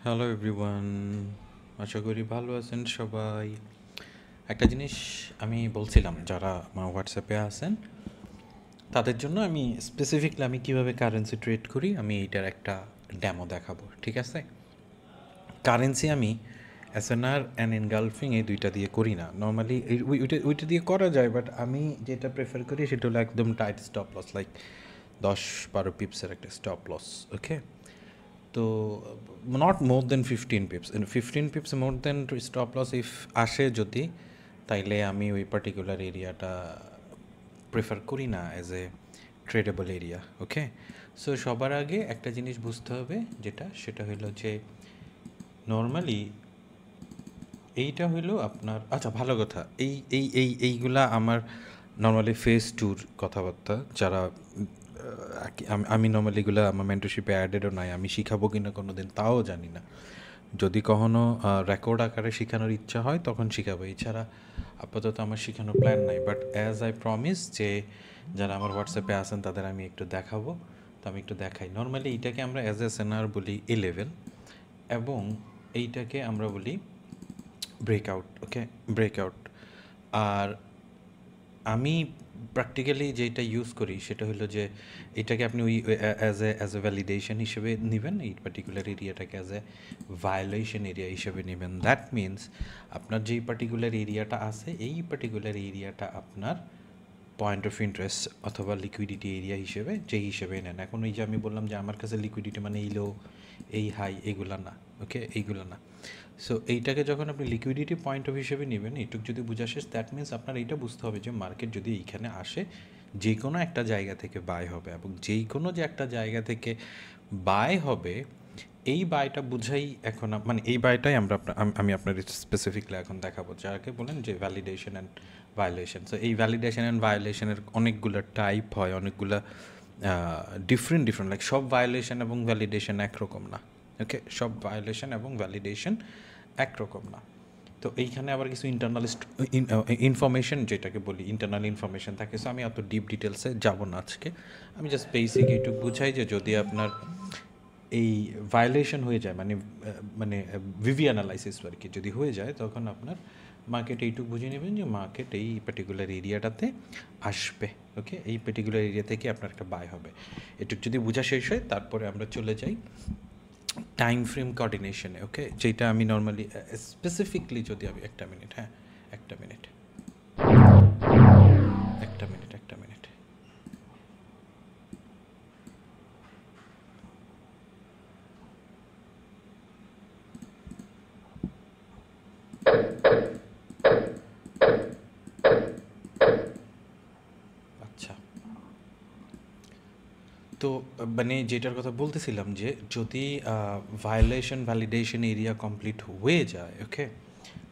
Hello everyone, আশা করি ভালো আছেন সবাই। একটা জিনিস আমি বলছিলাম, যারা আমার হোয়াটসঅ্যাপে আছেন তাদের জন্য আমি স্পেসিফিকলি আমি কীভাবে কারেন্সি ট্রেড করি আমি এইটার একটা ডেমো দেখাবো, ঠিক আছে? কারেন্সি আমি এসএনআর অ্যান্ড এনগালফিং এই দুইটা দিয়ে করি না নর্মালি। ওইটা দিয়ে করা যায়, বাট আমি যেটা প্রেফার করি সেটা হলো একদম টাইট স্টপ লস, লাইক 10-12 পিপসের একটা স্টপ লস, ওকে? তো not more than 15 pips, 15 pips more than stop loss if আসে যদি, তাইলে আমি ওই পার্টিকুলার এরিয়াটা প্রেফার করি না as a tradable area, okay? So সবার আগে একটা জিনিস বুঝতে হবে, সেটা হলো যে নর্মালি এইটা হইলো আপনার, আচ্ছা ভালো কথা, এইগুলা আমার নর্মালি ফেস টুর কথাবার্তা। যারা আমি নর্মালি এগুলো আমার মেন্টরশিপে অ্যাডেডও নাই, আমি শিখাবো কিনা কোনো দিন তাও জানি না। যদি কখনো রেকর্ড আকারে শেখানোর ইচ্ছা হয় তখন শিখাবো, এছাড়া আপাতত আমার শেখানোর প্ল্যান নাই। বাট অ্যাজ আই প্রমিস যে যারা আমার হোয়াটসঅ্যাপে আসেন তাদের আমি একটু দেখাবো, তো আমি একটু দেখাই। নর্মালি এইটাকে আমরা অ্যাজ এ সেনার বলি এ লেভেল, এবং এইটাকে আমরা বলি ব্রেকআউট, ওকে? ব্রেকআউট। আর আমি প্র্যাকটিক্যালি যেটা ইউজ করি সেটা হলো যে এটাকে আপনি ওই অ্যাজ এ ভ্যালিডেশন হিসেবে নেবেন, এই পার্টিকুলার এরিয়াটাকে অ্যাজ এ ভায়োলেশন এরিয়া হিসেবে নেবেন। দ্যাট মিনস আপনার যেই পার্টিকুলার এরিয়াটা আছে এই পার্টিকুলার এরিয়াটা আপনার পয়েন্ট অফ ইন্টারেস্ট অথবা লিকুইডিটি এরিয়া হিসেবে যেই হিসেবে নেন। এখন ওই যে আমি বললাম যে আমার কাছে লিকুইডিটি মানে এই লো, এই হাই, এগুলা না, ওকে? এইগুলো না। সো এইটাকে যখন আপনি লিকুইডিটি পয়েন্ট অফ হিসেবে নেবেন, এইটুক যদি বোঝা শেষ, দ্যাট মিনস আপনার এইটা বুঝতে হবে যে মার্কেট যদি এইখানে আসে যে কোনো একটা জায়গা থেকে বাই হবে, এবং যেই কোনো যে একটা জায়গা থেকে বাই হবে, এই বাইটা বুঝাই এখন মানে এই বাইটাই আমি আপনার স্পেসিফিকলি এখন দেখাবো, যাকে বলেন যে ভ্যালিডেশন অ্যান্ড ভায়োলেশন। সো এই ভ্যালিডেশন অ্যান্ড ভায়োলেশনের অনেকগুলো টাইপ হয়, অনেকগুলো ডিফারেন্ট, লাইক সব ভায়োলেশন এবং ভ্যালিডেশন একরকম না, ওকে? সব ভায়োলেশন এবং ভ্যালিডেশন একরকম না। তো এইখানে আবার কিছু ইনফরমেশন, যেটাকে বলি ইন্টারনাল ইনফরমেশন থাকে। সো আমি অত ডিপ ডিটেলসে যাব না আজকে, আমি জাস্ট বেসিক এইটুকু বুঝাই যে যদি আপনার এই ভায়োলেশন হয়ে যায়, মানে ভিভি অ্যানালাইসিস আর কি যদি হয়ে যায়, তখন আপনার মার্কেট এইটুকু বুঝে নেবেন যে মার্কেট এই পার্টিকুলার এরিয়াটাতে আসবে, ওকে? এই পার্টিকুলার এরিয়া থেকে আপনার একটা বাই হবে। এটুকু যদি বোঝা শেষ হয়, তারপরে আমরা চলে যাই টাইম ফ্রেম কোঅর্ডিনেশনে, ওকে? যেটা আমি নর্মালি স্পেসিফিকলি যদি আমি একটা মিনিট, হ্যাঁ একটা মিনিট, একটা মিনিট। আচ্ছা, তো মানে যেটার কথা বলতেছিলাম যে যদি ভায়োলেশন ভ্যালিডেশন এরিয়া কমপ্লিট হয়ে যায়, ওকে?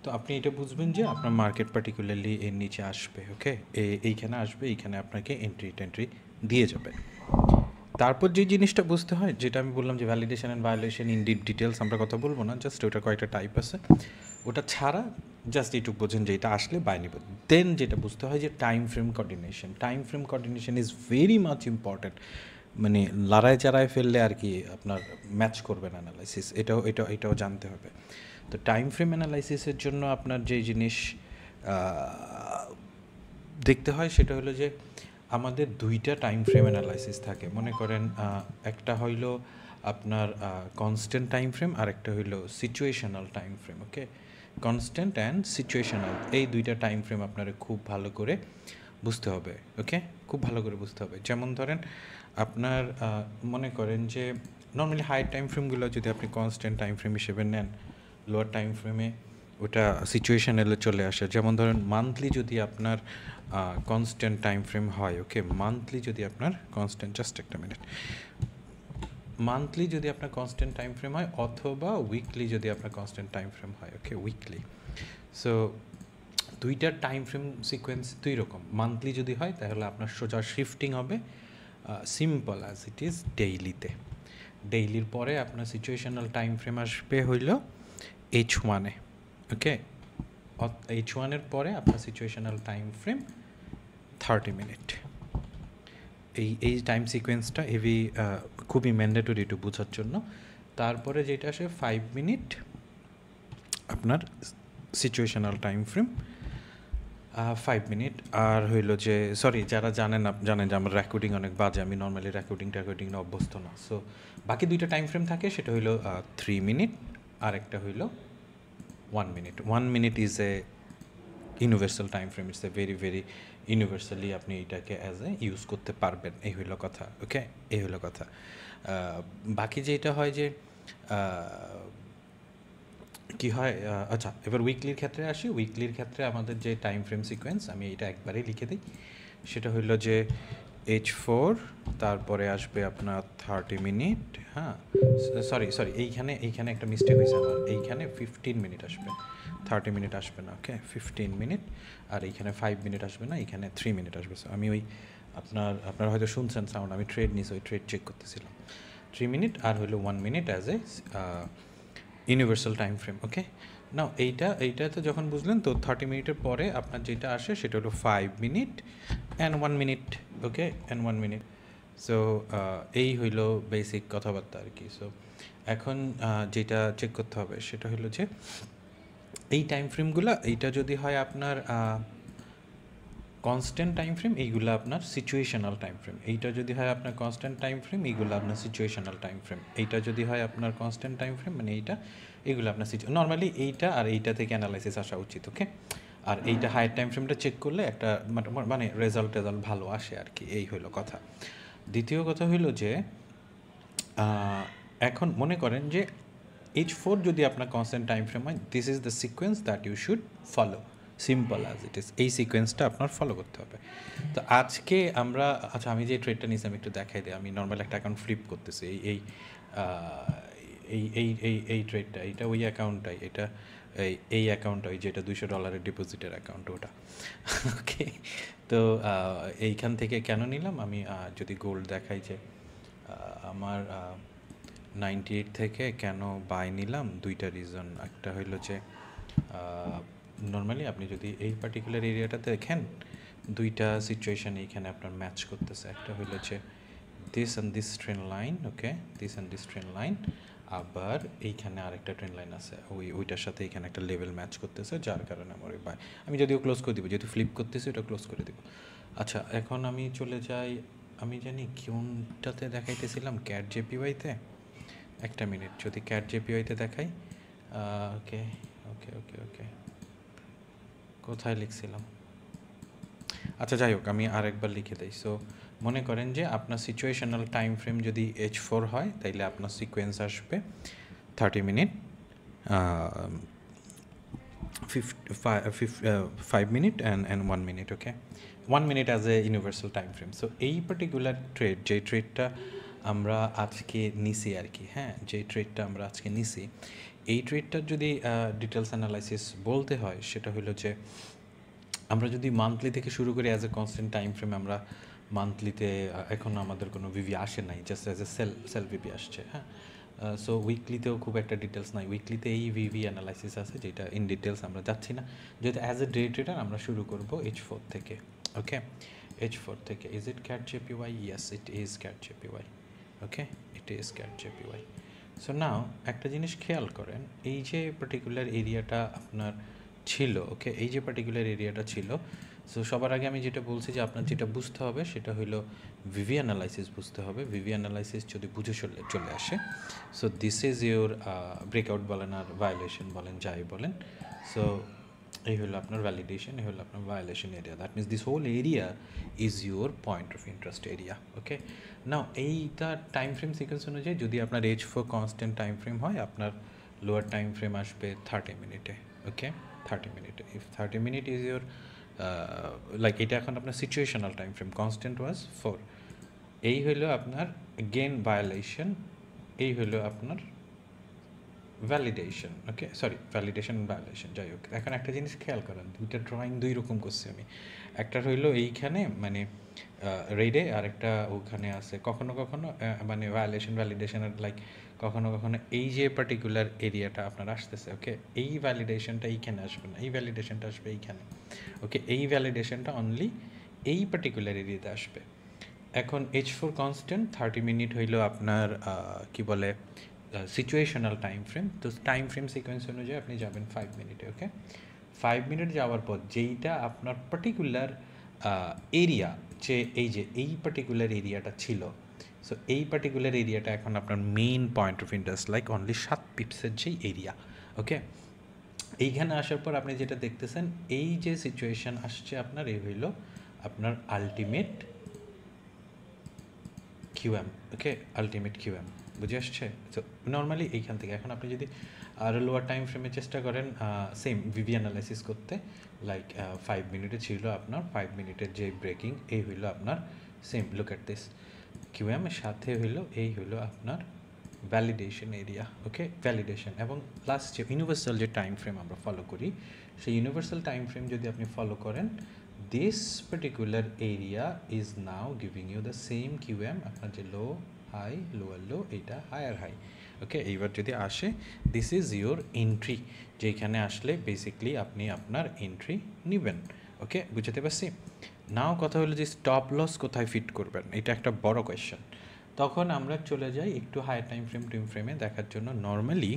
তো আপনি এটা বুঝবেন যে আপনার মার্কেট পার্টিকুলারলি এর নিচে আসবে, ওকে? এইখানে আসবে, এইখানে আপনাকে এন্ট্রি দিয়ে যাবে। তারপর যে জিনিসটা বুঝতে হয়, যেটা আমি বললাম যে validation and violation in details আমরা কথা বলবো না, জাস্ট ওটা কয়েকটা টাইপ আছে, ওটা ছাড়া জাস্ট এইটুকু বোঝেন যে এটা আসলে বাই নিব। দেন যেটা বুঝতে হয় যে time frame coordination is very much important. মানে লড়াই চাড়ায় ফেললে আর কি আপনার ম্যাচ করবে না অ্যানালাইসিস, এটাও জানতে হবে। তো টাইম ফ্রেম অ্যানালাইসিসের জন্য আপনার যে জিনিস দেখতে হয় সেটা হলো যে আমাদের দুইটা টাইম ফ্রেম অ্যানালাইসিস থাকে। মনে করেন একটা হইলো আপনার কনস্ট্যান্ট টাইম ফ্রেম, আর একটা হইলো situational time frame, okay? Constant and situational, এই দুইটা টাইম ফ্রেম আপনার খুব ভালো করে বুঝতে হবে, ওকে? খুব ভালো করে বুঝতে হবে। যেমন ধরেন আপনার মনে করেন যে নর্মালি হাই টাইম ফ্রেমগুলো যদি আপনি কনস্ট্যান্ট টাইম ফ্রেম হিসেবে নেন, লোয়ার টাইম ফ্রেমে ওটা সিচুয়েশনালে চলে আসে। যেমন ধরেন মান্থলি যদি আপনার কনস্ট্যান্ট টাইম ফ্রেম হয়, ওকে? মান্থলি যদি আপনার কনস্ট্যান্ট, জাস্ট একটা মিনিট, মান্থলি যদি আপনার কনস্ট্যান্ট টাইম ফ্রেম হয়, অথবা উইকলি যদি আপনার কনস্ট্যান্ট টাইম ফ্রেম হয়, ওকে? উইকলি। সো দুইটার টাইম ফ্রেম সিকোয়েন্স দুই রকম। মান্থলি যদি হয় তাহলে আপনার সোজা শিফটিং হবে, সিম্পল অ্যাজ ইট ইজ ডেইলিতে। ডেইলির পরে আপনার সিচুয়েশনাল টাইম ফ্রেম আসবে হইল H1-এ, ওকে? H1-এর পরে আপনার সিচুয়েশনাল টাইম ফ্রেম 30 মিনিট। এই টাইম সিকোয়েন্সটা খুবই ম্যান্ডেটরি একটু বোঝার জন্য। তারপরে যেটা আসে 5 মিনিট আপনার সিচুয়েশনাল টাইম ফ্রেম, 5 মিনিট। আর হইলো যে সরি, যারা জানেন যে আমার রেকর্ডিং অনেক বাজে, আমি নর্মালি রেকর্ডিং অভ্যস্ত না। সো বাকি দুইটা টাইম ফ্রেম থাকে, সেটা হইলো 3 মিনিট আর একটা হইলো 1 minute. 1 minute is a universal time frame, it's a very very universally আপনি এটাকে অ্যাজ এ ইউজ করতে পারবেন। এই হইলো কথা, ওকে, এই হইলো কথা। বাকি যেটা হয় যে কি হয়, আচ্ছা এবার উইকলির ক্ষেত্রে আসি। উইকলির ক্ষেত্রে আমাদের যে টাইম ফ্রেম সিকোয়েন্স, আমি এটা একবারেই লিখে দিই। সেটা হইলো যে H4, তারপরে আসবে আপনার 30 মিনিট। হ্যাঁ, সরি, এইখানে একটা মিস্টেক হয়েছে আমার, এইখানে 15 মিনিট আসবে, 30 মিনিট আসবে না, ওকে, 15 মিনিট। আর এইখানে 5 মিনিট আসবে না, এইখানে 3 মিনিট আসবে। সো আমি ওই আপনার হয়তো শুনছেন সাউন্ড, আমি ট্রেড নিয়েছি, ওই ট্রেড চেক করতেছিলাম। 3 মিনিট আর হলো 1 minute as a universal time frame, okay. Now এইটা তো যখন বুঝলেন, তো 30 মিনিটের পরে আপনার যেটা আসে সেটা হলো 5 minute and 1 minute, okay, and 1 minute. So এই হইলো বেসিক কথাবার্তা আর কি। সো এখন যেটা চেক করতে হবে সেটা হলো যে এই টাইম ফ্রেমগুলো, এইটা যদি হয় আপনার কনস্ট্যান্ট টাইম ফ্রেম, এইগুলো আপনার সিচুয়েশনাল টাইম ফ্রেম। এইটা যদি হয় আপনার কনস্ট্যান্ট টাইম ফ্রেম, এইগুলো আপনার সিচুয়েশনাল টাইম ফ্রেম। এইটা যদি হয় আপনার কনস্ট্যান্ট টাইম ফ্রেম, মানে এইগুলো আপনার নর্মালি এইটা আর এইটা থেকে অ্যানালাইসিস আসা উচিত, ওকে। আর এইটা হায়ার টাইম ফ্রেমটা চেক করলে একটা মানে রেজাল্ট ভালো আসে আর কি। এই হইলো কথা। দ্বিতীয় কথা হইলো যে এখন মনে করেন যে H4 যদি আপনার কনস্ট্যান্ট টাইম ফ্রেম হয়, this is the sequence that you should follow, simple as it is. এই সিকোয়েন্সটা আপনার ফলো করতে হবে। তো আজকে আমরা, আচ্ছা আমি যে ট্রেডটা নিয়েছি আমি একটু দেখাই দিই। আমি নর্মাল একটা অ্যাকাউন্ট ফ্লিপ করতেছি, এই ট্রেডটা, এইটা ওই অ্যাকাউন্টটাই, এটা এই অ্যাকাউন্টটা, ওই যেটা $200 ডিপোজিটের অ্যাকাউন্ট, ওটা, ওকে। তো এইখান থেকে কেন নিলাম আমি, যদি গোল্ড দেখাই যে আমার 98 থেকে কেন বাই নিলাম, দুইটা রিজন। একটা হইলো যে নর্মালি আপনি যদি এই পার্টিকুলার এরিয়াটাতে দেখেন, দুইটা সিচুয়েশন এইখানে আপনার ম্যাচ করতেছে। একটা হইলো যে this and this train line, okay, this and this train line. আবার এইখানে আরেকটা ট্রেন লাইন আছে, ওইটার সাথে এখানে একটা লেভেল ম্যাচ করতেছে, যার কারণে আমার ওই বাই। আমি যদিও ক্লোজ করে দিব, যেহেতু ফ্লিপ করতেছি ওটা ক্লোজ করে দিব। আচ্ছা এখন আমি চলে যাই, আমি জানি কোনটাতে দেখাইতেছিলাম, ক্যাট জেপিওয়াইতে। একটা মিনিট, যদি ক্যাট জেপিওয়াইতে দেখাই, ওকে ওকে ওকে ওকে, কোথায় লিখছিলাম, আচ্ছা যাই হোক আমি আরেকবার লিখে দিই। সো মনে করেন যে আপনার সিচুয়েশনাল টাইম ফ্রেম যদি H4 হয়, তাইলে আপনার সিকোয়েন্স আসবে 30 minute, 5 minute and 1 minute, okay. 1 minute as a universal time frame. So এই পার্টিকুলার ট্রেড, যে ট্রেডটা আমরা আজকে নিছি আর কি, হ্যাঁ, যে ট্রেডটা আমরা আজকে নিছি, এই ট্রেডটার যদি ডিটেলস অ্যানালাইসিস বলতে হয়, সেটা হলো যে আমরা যদি মান্থলি থেকে শুরু করি as a constant time frame, আমরা মান্থলিতে এখনও আমাদের কোনো ভিভি আসে নাই, জাস্ট অ্যাজ এ সেল ভিভি আসছে, হ্যাঁ। সো উইকলিতেও খুব একটা ডিটেলস নাই। উইকলিতে এই ভিভি অ্যানালাইসিস আছে, যেটা ইন ডিটেলস আমরা যাচ্ছি না, যেহেতু অ্যাজ এ ডে ট্রেডার আমরা শুরু করব H4 থেকে, ওকে। H4 থেকে, is it cat JPY? Yes, it is cat JPY, okay, it is cat JPY. So now একটা জিনিস খেয়াল করেন, এই যে পার্টিকুলার এরিয়াটা আপনার ছিল, ওকে, এই যে পার্টিকুলার এরিয়াটা ছিল। সো সবার আগে আমি যেটা বলছি যে আপনার যেটা বুঝতে হবে সেটা হলো ভিভি অ্যানালাইসিস বুঝতে হবে। ভিভি অ্যানালাইসিস যদি বুঝে চলে আসে, so this is your breakout বলেন আর ভায়োলেশন বলেন, যাই বলেন। সো এই হলো আপনার ভ্যালিডেশন, এই হলো আপনার violation area. That means this whole area is your point of interest area, okay. Now এইটা টাইম ফ্রেম সিকোয়েন্স অনুযায়ী যদি আপনার H4 কনস্ট্যান্ট টাইম ফ্রেম হয়, আপনার লোয়ার টাইম ফ্রেম আসবে 30 মিনিটে, ওকে, 30 মিনিটে। If 30 minute is your like, এটা এখন আপনার সিচুয়েশনাল টাইম ফ্রেম, কনস্ট্যান্ট ওয়াজ 4। এই হলো আপনার গেন ভায়োলেশন, এই হলো আপনার ভ্যালিডেশন, ওকে, সরি, ভ্যালিডেশন ভায়োলেশন, যাই হোক। এখন একটা জিনিস খেয়াল করেন, দুইটা ড্রয়িং দুই রকম করছি আমি। একটা হইলো এইখানে মানে রেডে, আর একটা ওখানে আছে। কখনো কখনো মানে ভায়োলেশন ভ্যালিডেশনের লাইক কখনো কখনো এই যে পার্টিকুলার এরিয়াটা আপনার আসতেছে, ওকে, এই ভ্যালিডেশনটা এইখানে আসবে না, এই ভ্যালিডেশনটা আসবে এইখানে, ওকে। এই ভ্যালিডেশনটা অনলি এই পার্টিকুলার এরিয়াতে আসবে। এখন H4 কনস্ট্যান্ট 30 মিনিট হইলো আপনার কি বলে সিচুয়েশনাল টাইম ফ্রেম। তো টাইম ফ্রেম সিকোয়েন্স অনুযায়ী আপনি যাবেন 5 মিনিটে। ওকে, 5 মিনিট যাওয়ার পর যেইটা আপনার পার্টিকুলার এরিয়া, যে এই পার্টিকুলার এরিয়াটা ছিল, সো এই পার্টিকুলার এরিয়াটা এখন আপনার main point of interest, like only 7 পিপসের যেই এরিয়া। ওকে, এইখানে আসার পর আপনি যেটা দেখতেছেন, এই যে সিচুয়েশান আসছে আপনার, এই হইল আপনার আলটিমেট কিউএম। ওকে, আলটিমেট কিউএম বুঝে আসছে? তো নর্মালি এইখান থেকে এখন আপনি যদি আরও লোয়ার টাইম ফ্রেমে চেষ্টা করেন সেম ভিভি অ্যানালাইসিস করতে, লাইক 5 মিনিটে ছিল আপনার 5 মিনিটের যে ব্রেকিং, এই হইল আপনার same look at this QM, সাথে হইল এই হইল আপনার ভ্যালিডেশন এরিয়া। ওকে, ভ্যালিডেশন এবং লাস্ট যে ইউনিভার্সাল যে টাইম ফ্রেম আমরা ফলো করি, সেই ইউনিভার্সাল টাইম ফ্রেম যদি আপনি ফলো করেন, this particular area is now giving you the same QM, আপনার যে লো হাই লোয়ার লো, এইটা হায়ার হাই। ওকে, এইবার যদি আসে, দিস ইজ ইউর এন্ট্রি, যেখানে আসলে বেসিকলি আপনি আপনার এন্ট্রি নেবেন। ওকে, বুঝতে পারছি? নাও কথা হলো যে স্টপ লস কোথায় ফিট করবেন, এটা একটা বড় কোয়েশ্চেন। তখন আমরা চলে যাই একটু হায়ার টাইম ফ্রেমে দেখার জন্য। নর্মালি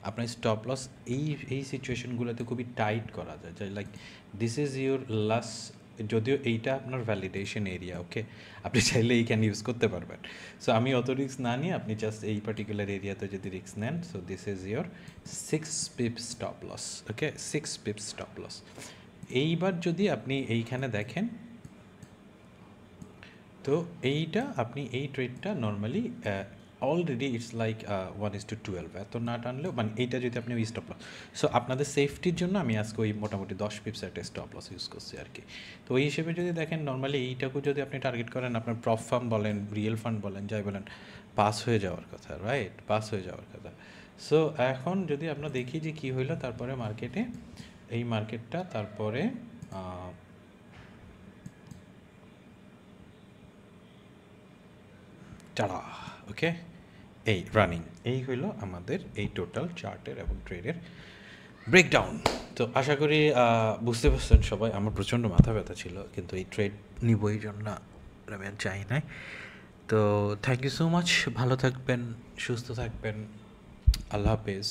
আপনার স্টপ লস এই সিচুয়েশনগুলোতে খুবই টাইট করা যায়, like this is your last, যদিও এইটা আপনার ভ্যালিডেশন এরিয়া। ওকে, আপনি চাইলে এইখানে ইউজ করতে পারবেন। সো আমি অত রিস্ক না নিয়ে আপনি জাস্ট এই পার্টিকুলার এরিয়াতে যদি রিস্ক নেন, so this is your 6 pips stop loss. Okay, 6 pips stop loss. এইবার যদি আপনি এইখানে দেখেন, তো এইটা আপনি এই ট্রেডটা নর্মালি অলরেডি ইটস লাইক 1:12, এত না টানলেও মানে এইটা যদি আপনি স্টপ লস, সো আপনাদের সেফটির জন্য আমি আজকে ওই মোটামুটি 10 পিপস একটা স্টপ লস ইউজ করছি আর কি। তো ওই হিসেবে যদি দেখেন, নর্মালি এইটাকে যদি আপনি টার্গেট করেন, আপনার প্রফ ফার্ম বলেন, রিয়েল ফান্ড বলেন, যাই বলেন, পাস হয়ে যাওয়ার কথা, রাইট? পাস হয়ে যাওয়ার কথা। সো এখন যদি আমরা দেখি যে কী হইলো তারপরে মার্কেটে, এই মার্কেটটা তারপরে টাড়া। ওকে, এই রানিং, এই হইল আমাদের এই টোটাল চার্টের এবং ট্রেডের ব্রেকডাউন। তো আশা করি বুঝতে পারছেন সবাই। আমার প্রচণ্ড মাথা ব্যথা ছিল, কিন্তু এই ট্রেড নিব এই জন্য আমি আর চাই নাই। তো থ্যাংক ইউ সো মাচ, ভালো থাকবেন, সুস্থ থাকবেন, আল্লাহ হাফেজ।